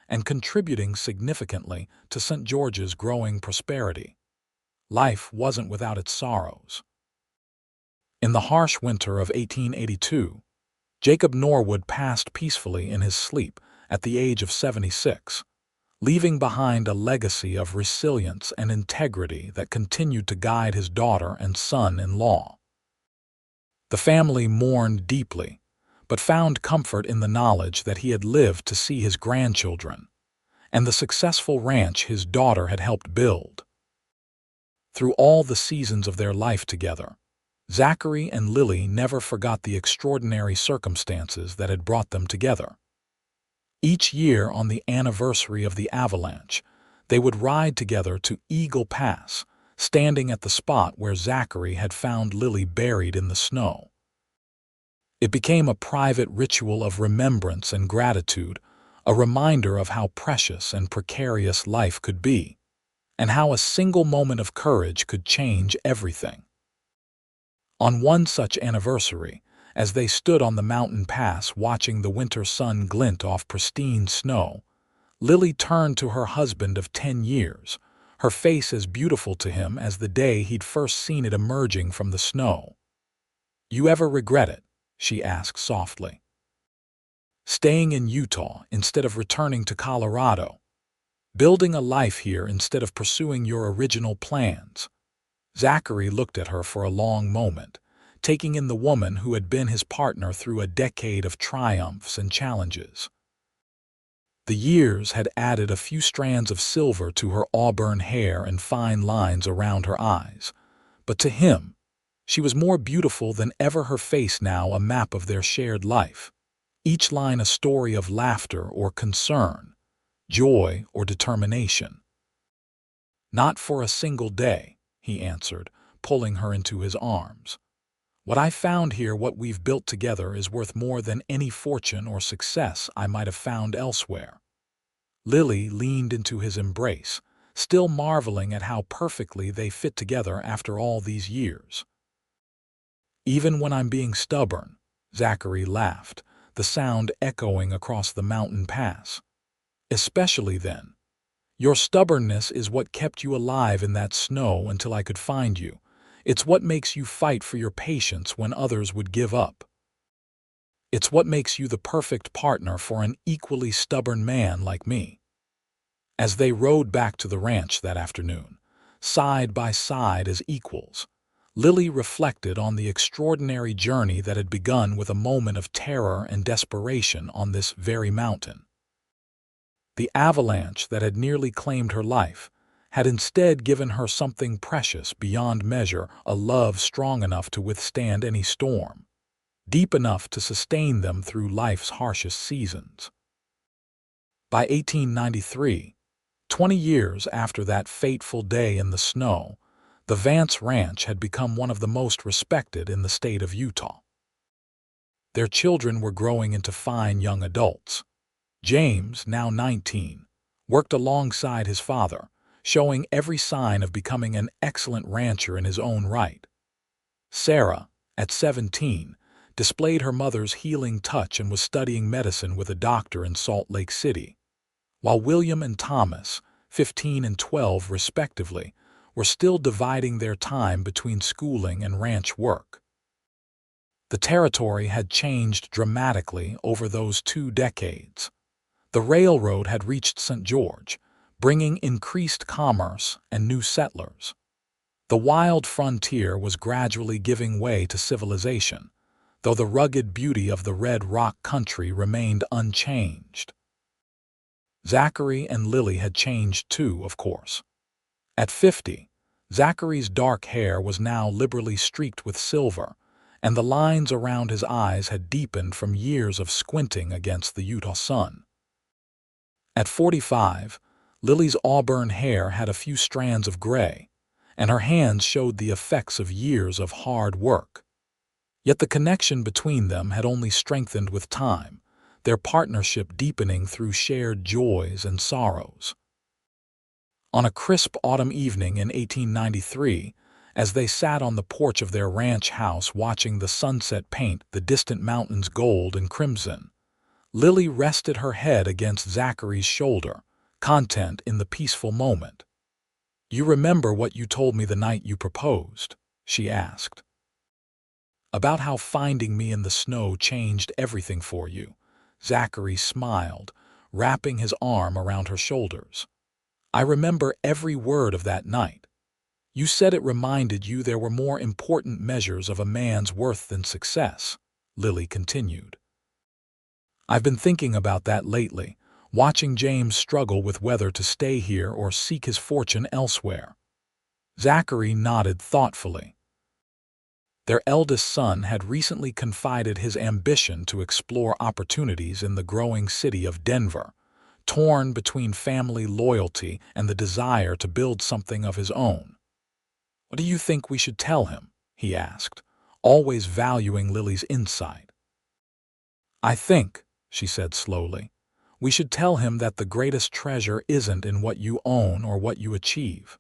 and contributing significantly to St. George's growing prosperity. Life wasn't without its sorrows. In the harsh winter of 1882, Jacob Norwood passed peacefully in his sleep at the age of 76, leaving behind a legacy of resilience and integrity that continued to guide his daughter and son-in-law. The family mourned deeply, but found comfort in the knowledge that he had lived to see his grandchildren and the successful ranch his daughter had helped build. Through all the seasons of their life together, Zachary and Lily never forgot the extraordinary circumstances that had brought them together. Each year on the anniversary of the Avalanche, they would ride together to Eagle Pass, standing at the spot where Zachary had found Lily buried in the snow. It became a private ritual of remembrance and gratitude, a reminder of how precious and precarious life could be, and how a single moment of courage could change everything. On one such anniversary, as they stood on the mountain pass watching the winter sun glint off pristine snow, Lily turned to her husband of 10 years, her face as beautiful to him as the day he'd first seen it emerging from the snow. "You ever regret it?" she asked softly. "Staying in Utah instead of returning to Colorado? Building a life here instead of pursuing your original plans?" Zachary looked at her for a long moment, taking in the woman who had been his partner through a decade of triumphs and challenges. The years had added a few strands of silver to her auburn hair and fine lines around her eyes, but to him, she was more beautiful than ever, her face now a map of their shared life, each line a story of laughter or concern, joy or determination. "Not for a single day," he answered, pulling her into his arms. "What I found here, what we've built together, is worth more than any fortune or success I might have found elsewhere." Lily leaned into his embrace, still marveling at how perfectly they fit together after all these years. "Even when I'm being stubborn," Zachary laughed, the sound echoing across the mountain pass. "Especially then. Your stubbornness is what kept you alive in that snow until I could find you. It's what makes you fight for your patience when others would give up. It's what makes you the perfect partner for an equally stubborn man like me." As they rode back to the ranch that afternoon, side by side as equals, Lily reflected on the extraordinary journey that had begun with a moment of terror and desperation on this very mountain. The avalanche that had nearly claimed her life had instead given her something precious beyond measure, a love strong enough to withstand any storm, deep enough to sustain them through life's harshest seasons. By 1893, 20 years after that fateful day in the snow, the Vance Ranch had become one of the most respected in the state of Utah. Their children were growing into fine young adults. James, now 19, worked alongside his father, showing every sign of becoming an excellent rancher in his own right. Sarah, at 17, displayed her mother's healing touch and was studying medicine with a doctor in Salt Lake City, while William and Thomas, 15 and 12 respectively, were still dividing their time between schooling and ranch work. The territory had changed dramatically over those 2 decades. The railroad had reached St. George, bringing increased commerce and new settlers. The wild frontier was gradually giving way to civilization, though the rugged beauty of the Red Rock country remained unchanged. Zachary and Lily had changed too, of course. At 50, Zachary's dark hair was now liberally streaked with silver, and the lines around his eyes had deepened from years of squinting against the Utah sun. At 45, Lily's auburn hair had a few strands of gray, and her hands showed the effects of years of hard work. Yet the connection between them had only strengthened with time, their partnership deepening through shared joys and sorrows. On a crisp autumn evening in 1893, as they sat on the porch of their ranch house watching the sunset paint the distant mountains gold and crimson, Lily rested her head against Zachary's shoulder, content in the peaceful moment. "You remember what you told me the night you proposed?" she asked. "About how finding me in the snow changed everything for you." Zachary smiled, wrapping his arm around her shoulders. "I remember every word of that night. You said it reminded you there were more important measures of a man's worth than success," Lily continued. "I've been thinking about that lately, watching James struggle with whether to stay here or seek his fortune elsewhere." Zachary nodded thoughtfully. Their eldest son had recently confided his ambition to explore opportunities in the growing city of Denver, torn between family loyalty and the desire to build something of his own. "What do you think we should tell him?" he asked, always valuing Lily's insight. "I think," she said slowly, "we should tell him that the greatest treasure isn't in what you own or what you achieve.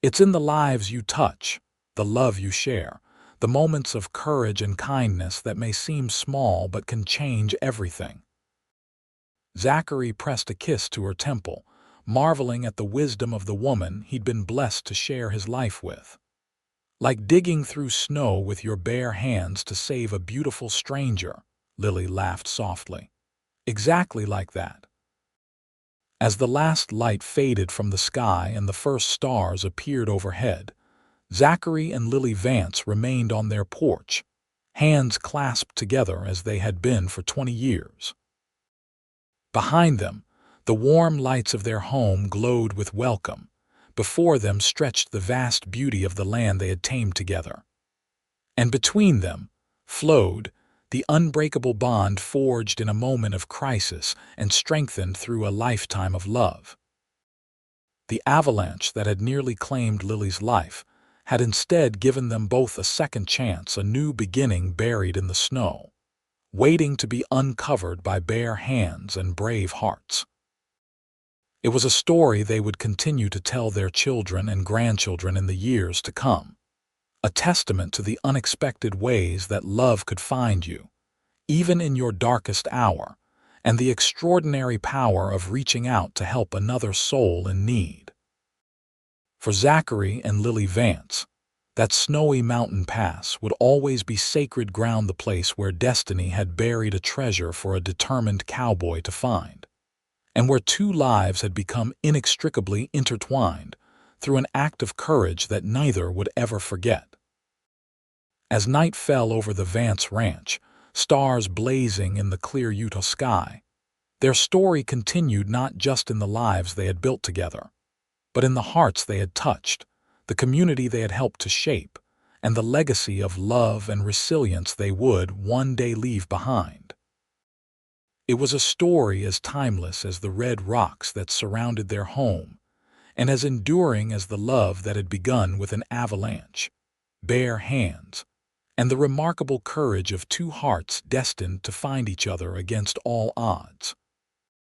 It's in the lives you touch, the love you share, the moments of courage and kindness that may seem small but can change everything." Zachary pressed a kiss to her temple, marveling at the wisdom of the woman he'd been blessed to share his life with. "Like digging through snow with your bare hands to save a beautiful stranger," Lily laughed softly. "Exactly like that." As the last light faded from the sky and the first stars appeared overhead, Zachary and Lily Vance remained on their porch, hands clasped together as they had been for 20 years. Behind them, the warm lights of their home glowed with welcome. Before them stretched the vast beauty of the land they had tamed together. And between them flowed the unbreakable bond forged in a moment of crisis and strengthened through a lifetime of love. The avalanche that had nearly claimed Lily's life had instead given them both a second chance, a new beginning buried in the snow, waiting to be uncovered by bare hands and brave hearts. It was a story they would continue to tell their children and grandchildren in the years to come, a testament to the unexpected ways that love could find you, even in your darkest hour, and the extraordinary power of reaching out to help another soul in need. For Zachary and Lily Vance, that snowy mountain pass would always be sacred ground, the place where destiny had buried a treasure for a determined cowboy to find, and where two lives had become inextricably intertwined through an act of courage that neither would ever forget. As night fell over the Vance ranch, stars blazing in the clear Utah sky, their story continued not just in the lives they had built together, but in the hearts they had touched, the community they had helped to shape, and the legacy of love and resilience they would one day leave behind. It was a story as timeless as the red rocks that surrounded their home, and as enduring as the love that had begun with an avalanche, bare hands, and the remarkable courage of two hearts destined to find each other against all odds.